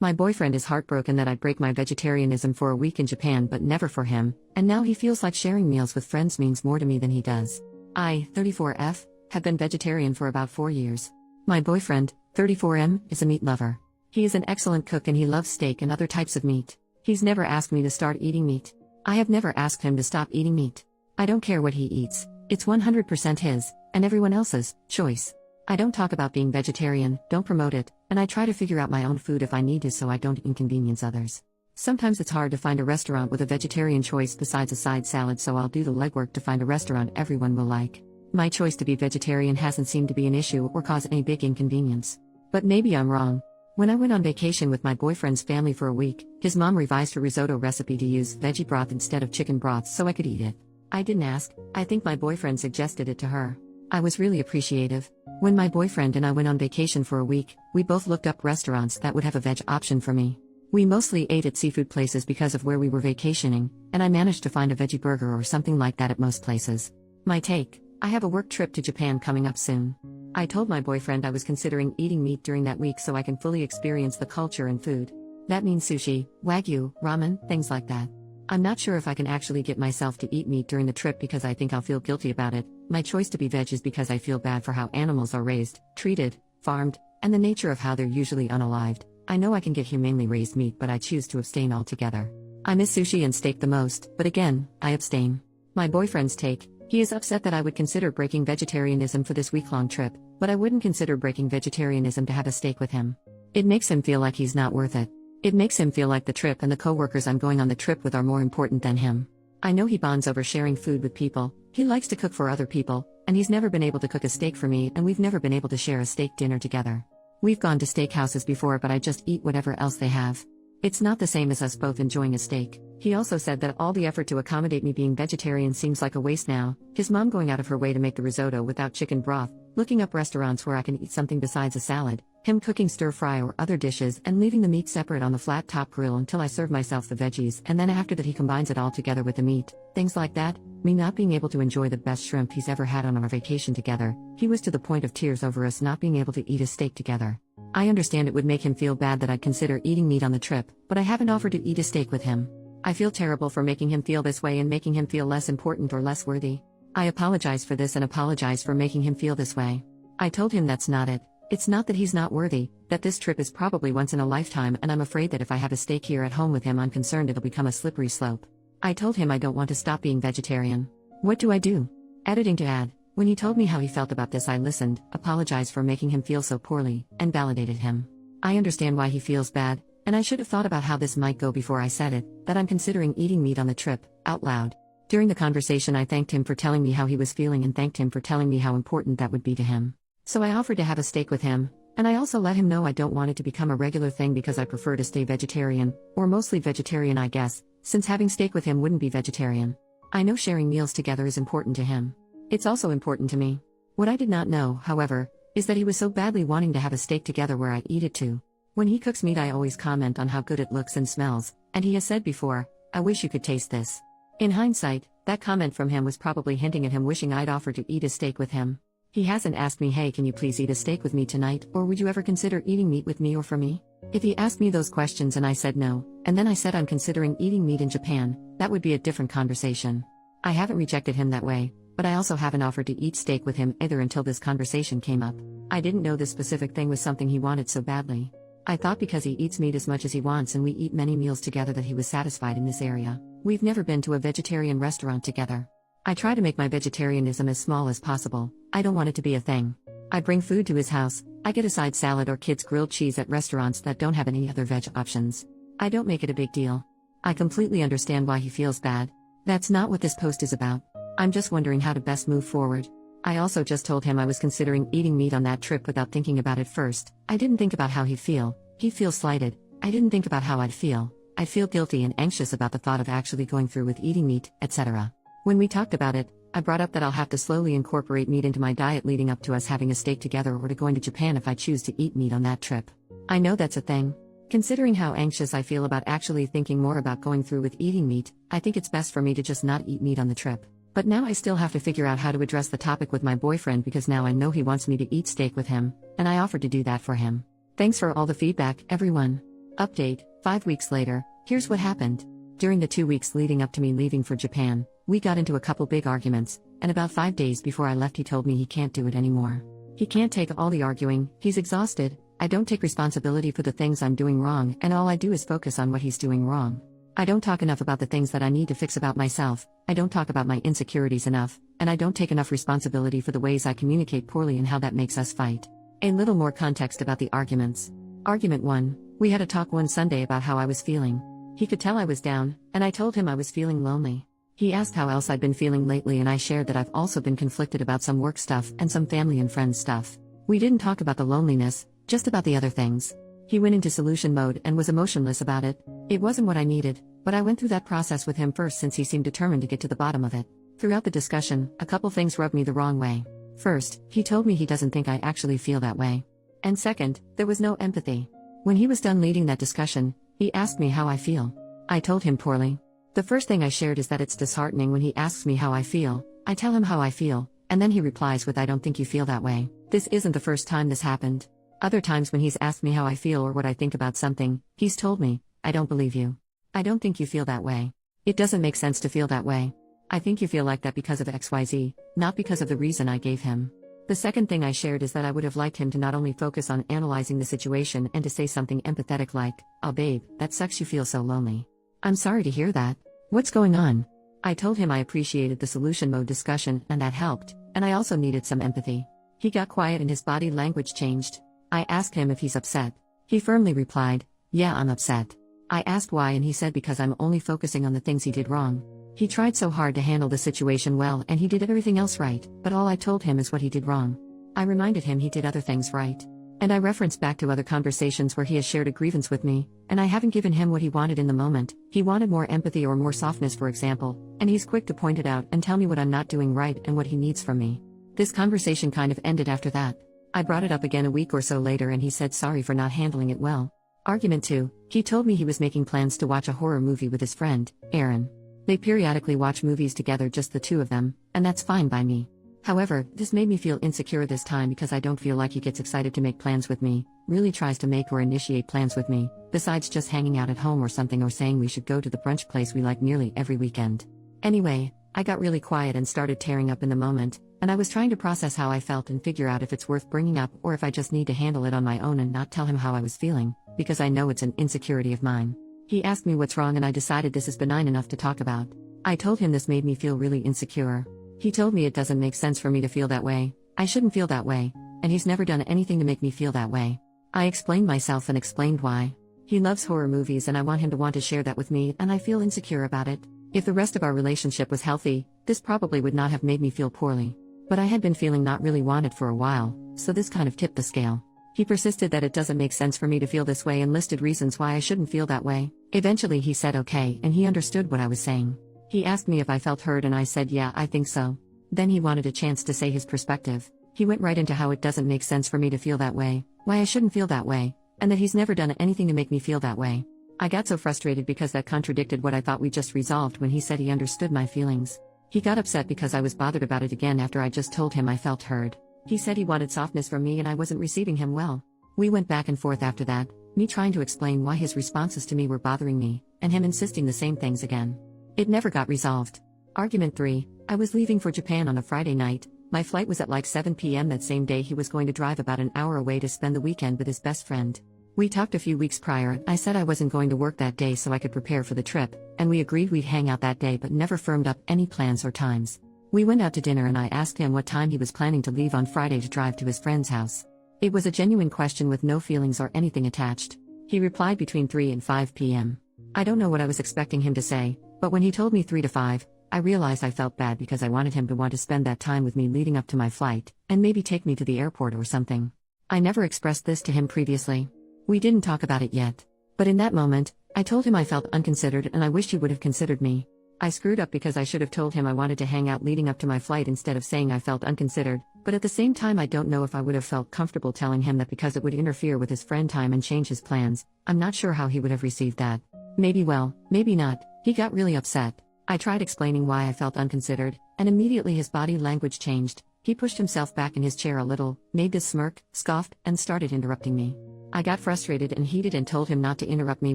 My boyfriend is heartbroken that I'd break my vegetarianism for a week in Japan but never for him, and now he feels like sharing meals with friends means more to me than he does. I, 34F, have been vegetarian for about 4 years. My boyfriend, 34M, is a meat lover. He is an excellent cook and he loves steak and other types of meat. He's never asked me to start eating meat. I have never asked him to stop eating meat. I don't care what he eats, it's 100% his, and everyone else's, choice. I don't talk about being vegetarian, don't promote it, and I try to figure out my own food if I need to so I don't inconvenience others. Sometimes it's hard to find a restaurant with a vegetarian choice besides a side salad, so I'll do the legwork to find a restaurant everyone will like. My choice to be vegetarian hasn't seemed to be an issue or cause any big inconvenience. But maybe I'm wrong. When I went on vacation with my boyfriend's family for a week, his mom revised her risotto recipe to use veggie broth instead of chicken broth so I could eat it. I didn't ask, I think my boyfriend suggested it to her. I was really appreciative. When my boyfriend and I went on vacation for a week, we both looked up restaurants that would have a veg option for me. We mostly ate at seafood places because of where we were vacationing, and I managed to find a veggie burger or something like that at most places. My take: I have a work trip to Japan coming up soon. I told my boyfriend I was considering eating meat during that week so I can fully experience the culture and food. That means sushi, wagyu, ramen, things like that. I'm not sure if I can actually get myself to eat meat during the trip because I think I'll feel guilty about it. My choice to be veg is because I feel bad for how animals are raised, treated, farmed, and the nature of how they're usually unalived. I know I can get humanely raised meat, but I choose to abstain altogether. I miss sushi and steak the most, but again, I abstain. My boyfriend's take: he is upset that I would consider breaking vegetarianism for this week-long trip, but I wouldn't consider breaking vegetarianism to have a steak with him. It makes him feel like he's not worth it. It makes him feel like the trip and the co-workers I'm going on the trip with are more important than him. I know he bonds over sharing food with people, he likes to cook for other people, and he's never been able to cook a steak for me, and we've never been able to share a steak dinner together. We've gone to steakhouses before, but I just eat whatever else they have. It's not the same as us both enjoying a steak. He also said that all the effort to accommodate me being vegetarian seems like a waste now, his mom going out of her way to make the risotto without chicken broth, looking up restaurants where I can eat something besides a salad, him cooking stir-fry or other dishes and leaving the meat separate on the flat-top grill until I serve myself the veggies, and then after that he combines it all together with the meat, things like that, me not being able to enjoy the best shrimp he's ever had on our vacation together. He was to the point of tears over us not being able to eat a steak together. I understand it would make him feel bad that I'd consider eating meat on the trip, but I haven't offered to eat a steak with him. I feel terrible for making him feel this way and making him feel less important or less worthy. I apologize for this and apologize for making him feel this way. I told him that's not it. It's not that he's not worthy, that this trip is probably once in a lifetime, and I'm afraid that if I have a steak here at home with him, I'm concerned it'll become a slippery slope. I told him I don't want to stop being vegetarian. What do I do? Editing to add: when he told me how he felt about this, I listened, apologized for making him feel so poorly, and validated him. I understand why he feels bad, and I should have thought about how this might go before I said it, that I'm considering eating meat on the trip, out loud. During the conversation I thanked him for telling me how he was feeling and thanked him for telling me how important that would be to him. So I offered to have a steak with him, and I also let him know I don't want it to become a regular thing because I prefer to stay vegetarian, or mostly vegetarian I guess, since having steak with him wouldn't be vegetarian. I know sharing meals together is important to him. It's also important to me. What I did not know, however, is that he was so badly wanting to have a steak together where I eat it too. When he cooks meat I always comment on how good it looks and smells, and he has said before, "I wish you could taste this." In hindsight, that comment from him was probably hinting at him wishing I'd offer to eat a steak with him. He hasn't asked me, "Hey, can you please eat a steak with me tonight, or would you ever consider eating meat with me or for me?" If he asked me those questions and I said no, and then I said I'm considering eating meat in Japan, that would be a different conversation. I haven't rejected him that way, but I also haven't offered to eat steak with him either until this conversation came up. I didn't know this specific thing was something he wanted so badly. I thought because he eats meat as much as he wants and we eat many meals together that he was satisfied in this area. We've never been to a vegetarian restaurant together. I try to make my vegetarianism as small as possible. I don't want it to be a thing. I bring food to his house, I get a side salad or kids grilled cheese at restaurants that don't have any other veg options. I don't make it a big deal. I completely understand why he feels bad. That's not what this post is about. I'm just wondering how to best move forward. I also just told him I was considering eating meat on that trip without thinking about it first. I didn't think about how he'd feel. He'd feel slighted. I didn't think about how I'd feel. I'd feel guilty and anxious about the thought of actually going through with eating meat, etc. When we talked about it, I brought up that I'll have to slowly incorporate meat into my diet leading up to us having a steak together or to going to Japan if I choose to eat meat on that trip. I know that's a thing. Considering how anxious I feel about actually thinking more about going through with eating meat, I think it's best for me to just not eat meat on the trip. But now I still have to figure out how to address the topic with my boyfriend because now I know he wants me to eat steak with him, and I offered to do that for him. Thanks for all the feedback, everyone. Update, 5 weeks later, here's what happened. During the 2 weeks leading up to me leaving for Japan, we got into a couple big arguments, and about 5 days before I left he told me he can't do it anymore. He can't take all the arguing, he's exhausted, I don't take responsibility for the things I'm doing wrong, and all I do is focus on what he's doing wrong. I don't talk enough about the things that I need to fix about myself, I don't talk about my insecurities enough, and I don't take enough responsibility for the ways I communicate poorly and how that makes us fight. A little more context about the arguments. Argument 1, we had a talk one Sunday about how I was feeling. He could tell I was down, and I told him I was feeling lonely. He asked how else I'd been feeling lately, and I shared that I've also been conflicted about some work stuff and some family and friends stuff. We didn't talk about the loneliness, just about the other things. He went into solution mode and was emotionless about it. It wasn't what I needed, but I went through that process with him first since he seemed determined to get to the bottom of it. Throughout the discussion, a couple things rubbed me the wrong way. First, he told me he doesn't think I actually feel that way. And second, there was no empathy. When he was done leading that discussion, he asked me how I feel. I told him poorly. The first thing I shared is that it's disheartening when he asks me how I feel. I tell him how I feel, and then he replies with I don't think you feel that way. This isn't the first time this happened. Other times when he's asked me how I feel or what I think about something, he's told me, I don't believe you. I don't think you feel that way. It doesn't make sense to feel that way. I think you feel like that because of XYZ, not because of the reason I gave him. The second thing I shared is that I would have liked him to not only focus on analyzing the situation and to say something empathetic like, oh babe, that sucks you feel so lonely. I'm sorry to hear that. What's going on? I told him I appreciated the solution mode discussion and that helped, and I also needed some empathy. He got quiet and his body language changed. I asked him if he's upset. He firmly replied, yeah, I'm upset. I asked why and he said because I'm only focusing on the things he did wrong. He tried so hard to handle the situation well and he did everything else right, but all I told him is what he did wrong. I reminded him he did other things right. And I referenced back to other conversations where he has shared a grievance with me, and I haven't given him what he wanted in the moment. He wanted more empathy or more softness, for example, and he's quick to point it out and tell me what I'm not doing right and what he needs from me. This conversation kind of ended after that. I brought it up again a week or so later and he said sorry for not handling it well. Argument 2, he told me he was making plans to watch a horror movie with his friend, Aaron. They periodically watch movies together, just the two of them, and that's fine by me. However, this made me feel insecure this time because I don't feel like he gets excited to make plans with me, really tries to make or initiate plans with me, besides just hanging out at home or something or saying we should go to the brunch place we like nearly every weekend. Anyway, I got really quiet and started tearing up in the moment, and I was trying to process how I felt and figure out if it's worth bringing up or if I just need to handle it on my own and not tell him how I was feeling, because I know it's an insecurity of mine. He asked me what's wrong and I decided this is benign enough to talk about. I told him this made me feel really insecure. He told me it doesn't make sense for me to feel that way, I shouldn't feel that way, and he's never done anything to make me feel that way. I explained myself and explained why. He loves horror movies and I want him to want to share that with me and I feel insecure about it. If the rest of our relationship was healthy, this probably would not have made me feel poorly. But I had been feeling not really wanted for a while, so this kind of tipped the scale. He persisted that it doesn't make sense for me to feel this way and listed reasons why I shouldn't feel that way. Eventually he said okay and he understood what I was saying. He asked me if I felt heard and I said yeah, I think so. Then he wanted a chance to say his perspective. He went right into how it doesn't make sense for me to feel that way, why I shouldn't feel that way, and that he's never done anything to make me feel that way. I got so frustrated because that contradicted what I thought we just resolved when he said he understood my feelings. He got upset because I was bothered about it again after I just told him I felt heard. He said he wanted softness from me and I wasn't receiving him well. We went back and forth after that, me trying to explain why his responses to me were bothering me, and him insisting the same things again. It never got resolved. Argument 3, I was leaving for Japan on a Friday night. My flight was at like 7 p.m. that same day. He was going to drive about an hour away to spend the weekend with his best friend. We talked a few weeks prior. I said I wasn't going to work that day so I could prepare for the trip, and we agreed we'd hang out that day but never firmed up any plans or times. We went out to dinner and I asked him what time he was planning to leave on Friday to drive to his friend's house. It was a genuine question with no feelings or anything attached. He replied between 3 and 5 p.m. I don't know what I was expecting him to say, but when he told me 3 to 5, I realized I felt bad because I wanted him to want to spend that time with me leading up to my flight, and maybe take me to the airport or something. I never expressed this to him previously. We didn't talk about it yet. But in that moment, I told him I felt unconsidered and I wished he would have considered me. I screwed up because I should have told him I wanted to hang out leading up to my flight instead of saying I felt unconsidered, but at the same time I don't know if I would have felt comfortable telling him that because it would interfere with his friend time and change his plans. I'm not sure how he would have received that. Maybe well, maybe not. He got really upset. I tried explaining why I felt unconsidered, and immediately his body language changed. He pushed himself back in his chair a little, made this smirk, scoffed, and started interrupting me. I got frustrated and heated and told him not to interrupt me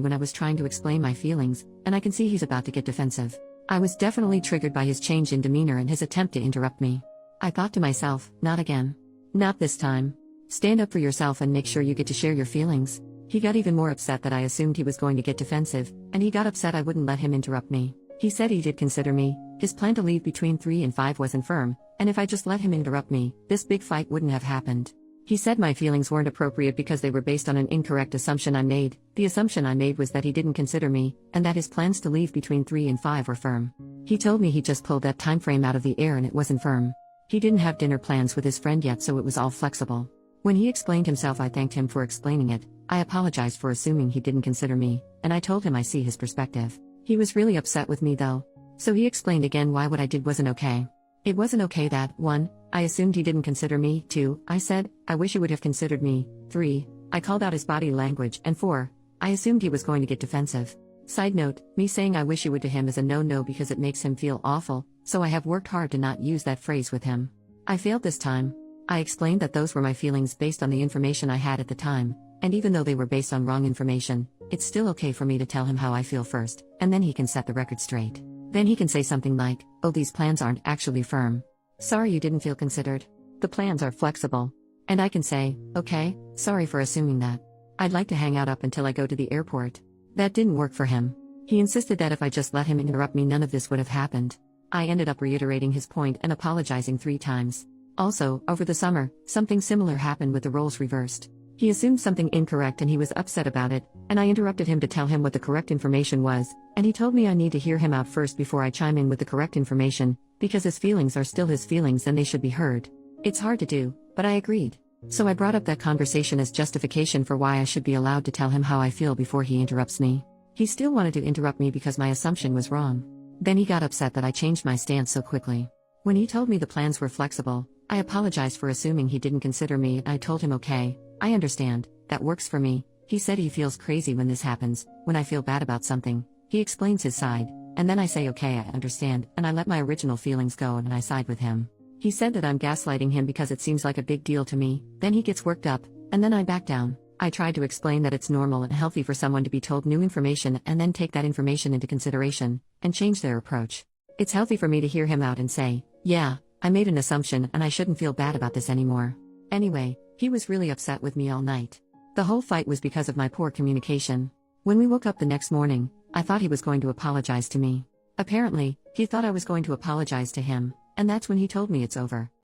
when I was trying to explain my feelings, and I can see he's about to get defensive. I was definitely triggered by his change in demeanor and his attempt to interrupt me. I thought to myself, not again. Not this time. Stand up for yourself and make sure you get to share your feelings. He got even more upset that I assumed he was going to get defensive, and he got upset I wouldn't let him interrupt me. He said he did consider me, his plan to leave between 3 and 5 wasn't firm, and if I just let him interrupt me, this big fight wouldn't have happened. He said my feelings weren't appropriate because they were based on an incorrect assumption I made. The assumption I made was that he didn't consider me, and that his plans to leave between 3 and 5 were firm. He told me he just pulled that time frame out of the air and it wasn't firm. He didn't have dinner plans with his friend yet, so it was all flexible. When he explained himself, I thanked him for explaining it. I apologized for assuming he didn't consider me, and I told him I see his perspective. He was really upset with me though. So he explained again why what I did wasn't okay. It wasn't okay that, 1, I assumed he didn't consider me, 2, I said, I wish you would have considered me, 3, I called out his body language, and 4, I assumed he was going to get defensive. Side note, me saying I wish you would to him is a no-no because it makes him feel awful, so I have worked hard to not use that phrase with him. I failed this time. I explained that those were my feelings based on the information I had at the time, and even though they were based on wrong information, it's still okay for me to tell him how I feel first, and then he can set the record straight. Then he can say something like, oh, these plans aren't actually firm. Sorry you didn't feel considered. The plans are flexible. And I can say, okay, sorry for assuming that. I'd like to hang out up until I go to the airport. That didn't work for him. He insisted that if I just let him interrupt me, none of this would have happened. I ended up reiterating his point and apologizing 3 times. Also, over the summer, something similar happened with the roles reversed. He assumed something incorrect and he was upset about it, and I interrupted him to tell him what the correct information was, and he told me I need to hear him out first before I chime in with the correct information, because his feelings are still his feelings and they should be heard. It's hard to do, but I agreed. So I brought up that conversation as justification for why I should be allowed to tell him how I feel before he interrupts me. He still wanted to interrupt me because my assumption was wrong. Then he got upset that I changed my stance so quickly. When he told me the plans were flexible, I apologized for assuming he didn't consider me, and I told him okay, I understand, that works for me. He said he feels crazy when this happens, when I feel bad about something. He explains his side, and then I say okay, I understand, and I let my original feelings go and I side with him. He said that I'm gaslighting him because it seems like a big deal to me, then he gets worked up, and then I back down. I tried to explain that it's normal and healthy for someone to be told new information and then take that information into consideration, and change their approach. It's healthy for me to hear him out and say, yeah, I made an assumption and I shouldn't feel bad about this anymore. Anyway, he was really upset with me all night. The whole fight was because of my poor communication. When we woke up the next morning, I thought he was going to apologize to me. Apparently, he thought I was going to apologize to him, and that's when he told me it's over.